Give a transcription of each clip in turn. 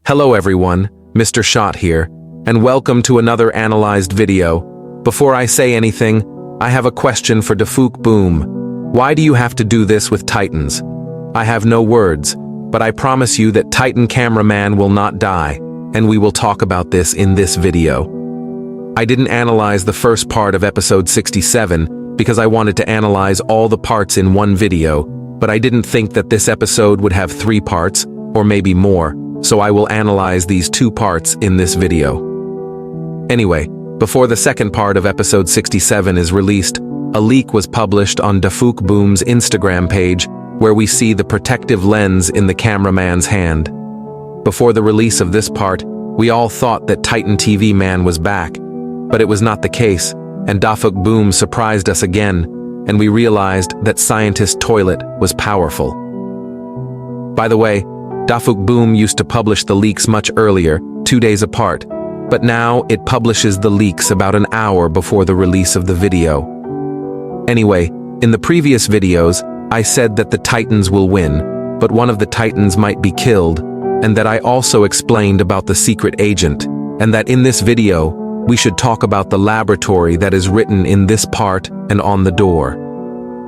Hello everyone, Mr. Shot here, and welcome to another analyzed video. Before I say anything, I have a question for Dafuk Boom. Why do you have to do this with Titans? I have no words, but I promise you that Titan Cameraman will not die, and we will talk about this in this video. I didn't analyze the first part of episode 67 because I wanted to analyze all the parts in one video, but I didn't think that this episode would have 3 parts, or maybe more. So I will analyze these 2 parts in this video. Anyway, before the second part of episode 67 is released, a leak was published on Dafuk Boom's Instagram page where we see the protective lens in the cameraman's hand. Before the release of this part, we all thought that Titan TV Man was back, but it was not the case, and Dafuk Boom surprised us again, and we realized that Scientist Toilet was powerful. By the way, Dafuk Boom used to publish the leaks much earlier, 2 days apart, but now it publishes the leaks about an hour before the release of the video. Anyway, in the previous videos, I said that the Titans will win, but one of the Titans might be killed, and that I also explained about the secret agent, and that in this video, we should talk about the laboratory that is written in this part and on the door.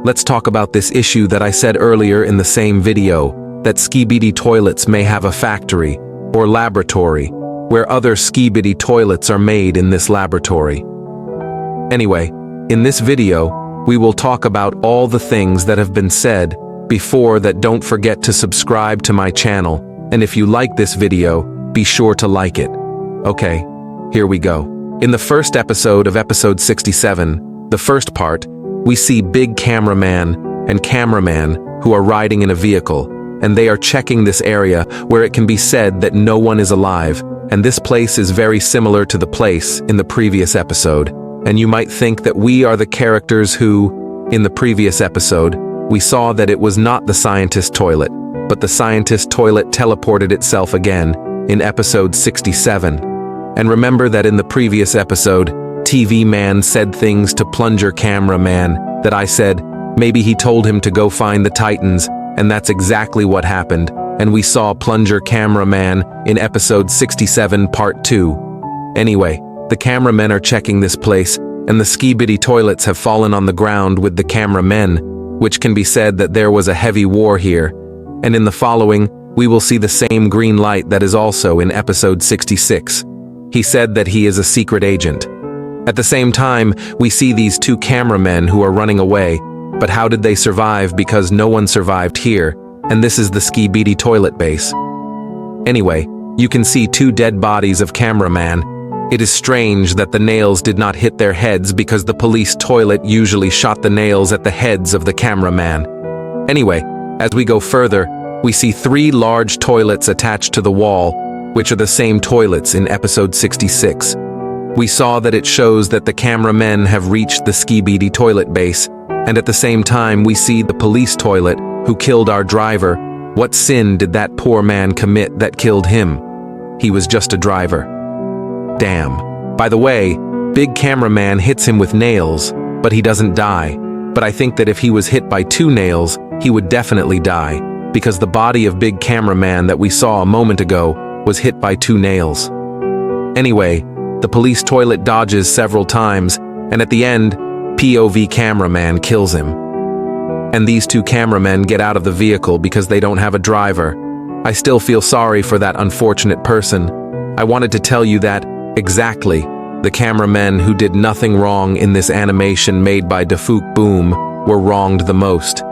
Let's talk about this issue that I said earlier in the same video, that SKIBIDI toilets may have a factory, or laboratory, where other SKIBIDI toilets are made in this laboratory. Anyway, in this video, we will talk about all the things that have been said before that. Don't forget to subscribe to my channel, and if you like this video, be sure to like it. Okay, here we go. In the first episode of episode 67, the first part, we see Big Cameraman and Cameraman who are riding in a vehicle, and they are checking this area where it can be said that no one is alive, and this place is very similar to the place in the previous episode. And you might think that we are the characters who, in the previous episode, we saw that it was not the scientist toilet, but the scientist toilet teleported itself again in episode 67. And remember that in the previous episode, TV Man said things to Plunger Cameraman that I said, maybe he told him to go find the Titans, and that's exactly what happened, and we saw Plunger Cameraman in episode 67 part 2. Anyway, the cameramen are checking this place, and the SKIBIDI toilets have fallen on the ground with the cameramen, which can be said that there was a heavy war here. And in the following, we will see the same green light that is also in episode 66. He said that he is a secret agent. At the same time, we see these 2 cameramen who are running away. But how did they survive? Because no one survived here, and this is the SKIBIDI toilet base. Anyway, you can see 2 dead bodies of cameraman. It is strange that the nails did not hit their heads because the police toilet usually shot the nails at the heads of the cameraman. Anyway, as we go further, we see 3 large toilets attached to the wall, which are the same toilets in episode 66. We saw that it shows that the cameramen have reached the SKIBIDI toilet base, and at the same time we see the police toilet who killed our driver. What sin did that poor man commit that killed him? He was just a driver. Damn. By the way, Big Cameraman hits him with nails, but he doesn't die. But I think that if he was hit by 2 nails, he would definitely die, because the body of Big Cameraman that we saw a moment ago was hit by 2 nails. Anyway, the police toilet dodges several times, and at the end, POV cameraman kills him. And these 2 cameramen get out of the vehicle because they don't have a driver. I still feel sorry for that unfortunate person. I wanted to tell you that, exactly, the cameramen who did nothing wrong in this animation made by Dafuk Boom were wronged the most.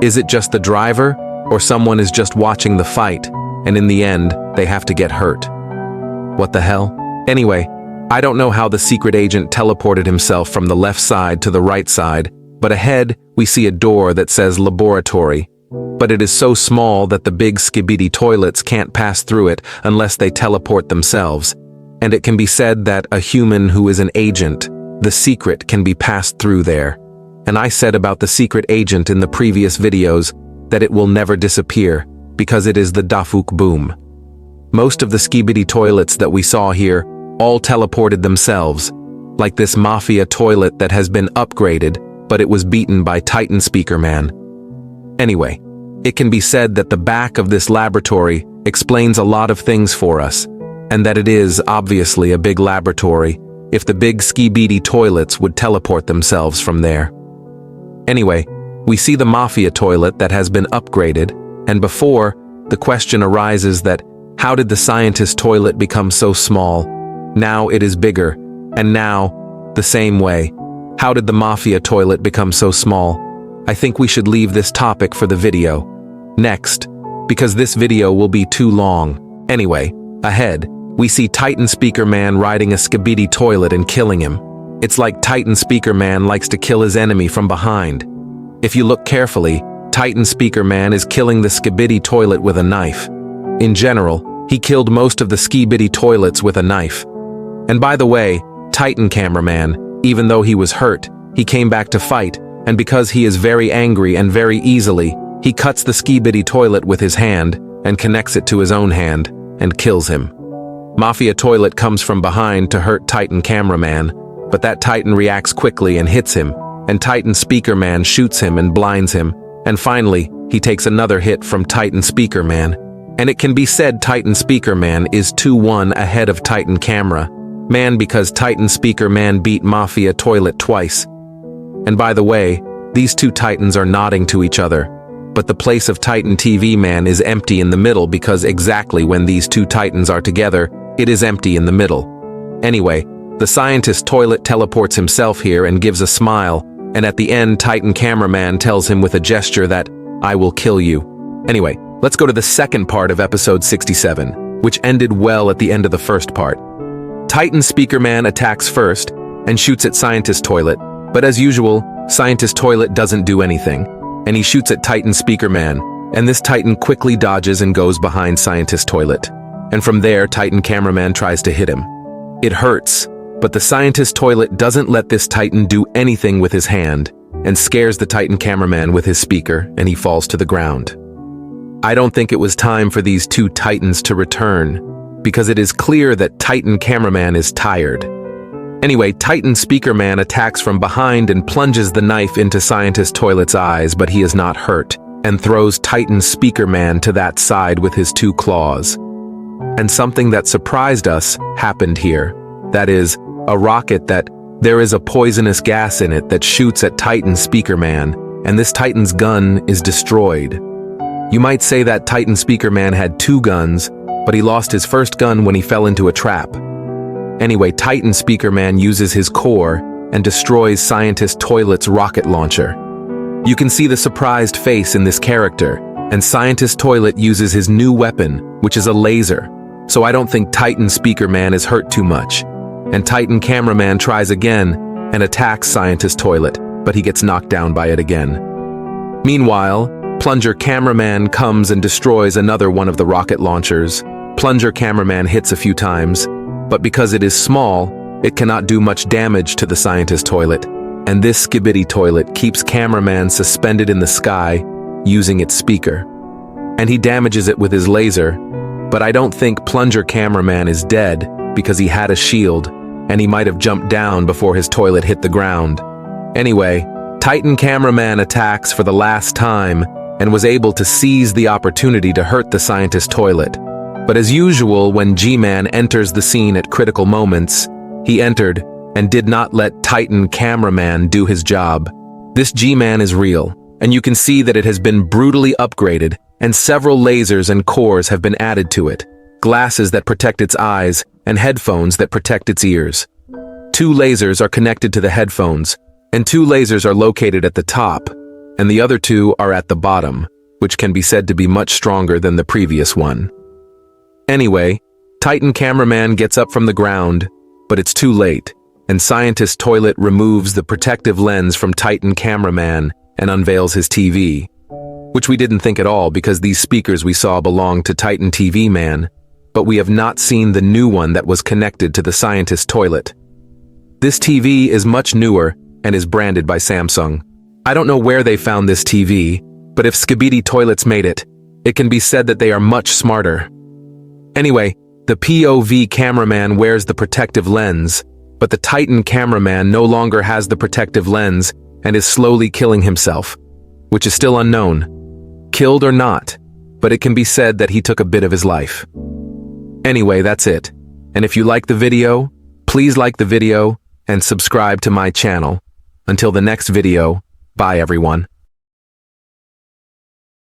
Is it just the driver, or someone is just watching the fight, and in the end, they have to get hurt? What the hell? Anyway, I don't know how the secret agent teleported himself from the left side to the right side, but ahead we see a door that says laboratory. But it is so small that the big SKIBIDI toilets can't pass through it unless they teleport themselves. And it can be said that a human who is an agent, the secret can be passed through there. And I said about the secret agent in the previous videos that it will never disappear because it is the Dafuk Boom. Most of the SKIBIDI toilets that we saw here all teleported themselves, like this mafia toilet that has been upgraded, but it was beaten by Titan Speaker Man. Anyway, it can be said that the back of this laboratory explains a lot of things for us, and that it is, obviously, a big laboratory if the big SKIBIDI toilets would teleport themselves from there. Anyway, we see the Mafia toilet that has been upgraded, and before, the question arises that how did the scientist toilet become so small? Now it is bigger, and now, the same way. How did the Mafia toilet become so small? I think we should leave this topic for the video next, because this video will be too long. Anyway, ahead, we see Titan Speaker Man riding a SKIBIDI toilet and killing him. It's like Titan Speaker Man likes to kill his enemy from behind. If you look carefully, Titan Speaker Man is killing the SKIBIDI toilet with a knife. In general, he killed most of the SKIBIDI toilets with a knife. And by the way, Titan Cameraman, even though he was hurt, he came back to fight, and because he is very angry and very easily, he cuts the SKIBIDI toilet with his hand and connects it to his own hand and kills him. Mafia toilet comes from behind to hurt Titan Cameraman, but that Titan reacts quickly and hits him, and Titan Speaker Man shoots him and blinds him, and finally, he takes another hit from Titan Speaker Man, and it can be said Titan Speaker Man is 2-1 ahead of Titan Camera Man because Titan Speaker Man beat Mafia toilet twice. And by the way, these two Titans are nodding to each other, but the place of Titan TV Man is empty in the middle because exactly when these two Titans are together, it is empty in the middle. Anyway, the scientist toilet teleports himself here and gives a smile, and at the end Titan Cameraman tells him with a gesture that, "I will kill you." Anyway, let's go to the second part of episode 67, which ended well at the end of the first part. Titan Speaker Man attacks first and shoots at scientist toilet, but as usual, scientist toilet doesn't do anything, and he shoots at Titan Speaker Man, and this Titan quickly dodges and goes behind scientist toilet. And from there, Titan Cameraman tries to hit him. It hurts, but the scientist toilet doesn't let this Titan do anything with his hand, and scares the Titan Cameraman with his speaker, and he falls to the ground. I don't think it was time for these two Titans to return, because it is clear that Titan Cameraman is tired. Anyway, Titan Speaker Man attacks from behind and plunges the knife into scientist toilet's eyes, but he is not hurt, and throws Titan Speaker Man to that side with his two claws. And something that surprised us happened here. That is, a rocket that there is a poisonous gas in it that shoots at Titan Speaker Man, and this Titan's gun is destroyed. You might say that Titan Speaker Man had two guns, but he lost his first gun when he fell into a trap. Anyway, Titan Speaker Man uses his core and destroys Scientist Toilet's rocket launcher. You can see the surprised face in this character, and Scientist Toilet uses his new weapon, which is a laser. So I don't think Titan Speaker Man is hurt too much. And Titan Cameraman tries again and attacks Scientist Toilet, but he gets knocked down by it again. Meanwhile, Plunger Cameraman comes and destroys another one of the rocket launchers. Plunger Cameraman hits a few times, but because it is small, it cannot do much damage to the Scientist Toilet, and this SKIBIDI toilet keeps Cameraman suspended in the sky using its speaker. And he damages it with his laser, but I don't think Plunger Cameraman is dead because he had a shield, and he might have jumped down before his toilet hit the ground. Anyway, Titan Cameraman attacks for the last time and was able to seize the opportunity to hurt the Scientist Toilet. But as usual, when G-Man enters the scene at critical moments, he entered and did not let Titan Cameraman do his job. This G-Man is real, and you can see that it has been brutally upgraded, and several lasers and cores have been added to it, glasses that protect its eyes, and headphones that protect its ears. 2 lasers are connected to the headphones, and 2 lasers are located at the top, and the other 2 are at the bottom, which can be said to be much stronger than the previous one. Anyway, Titan Cameraman gets up from the ground, but it's too late, and Scientist Toilet removes the protective lens from Titan Cameraman and unveils his TV. Which we didn't think at all because these speakers we saw belonged to Titan TV Man, but we have not seen the new one that was connected to the Scientist Toilet. This TV is much newer and is branded by Samsung. I don't know where they found this TV, but if SKIBIDI Toilets made it, it can be said that they are much smarter. Anyway, the POV cameraman wears the protective lens, but the Titan Cameraman no longer has the protective lens and is slowly killing himself, which is still unknown. Killed or not, but it can be said that he took a bit of his life. Anyway, that's it. And if you like the video, please like the video and subscribe to my channel. Until the next video, bye everyone.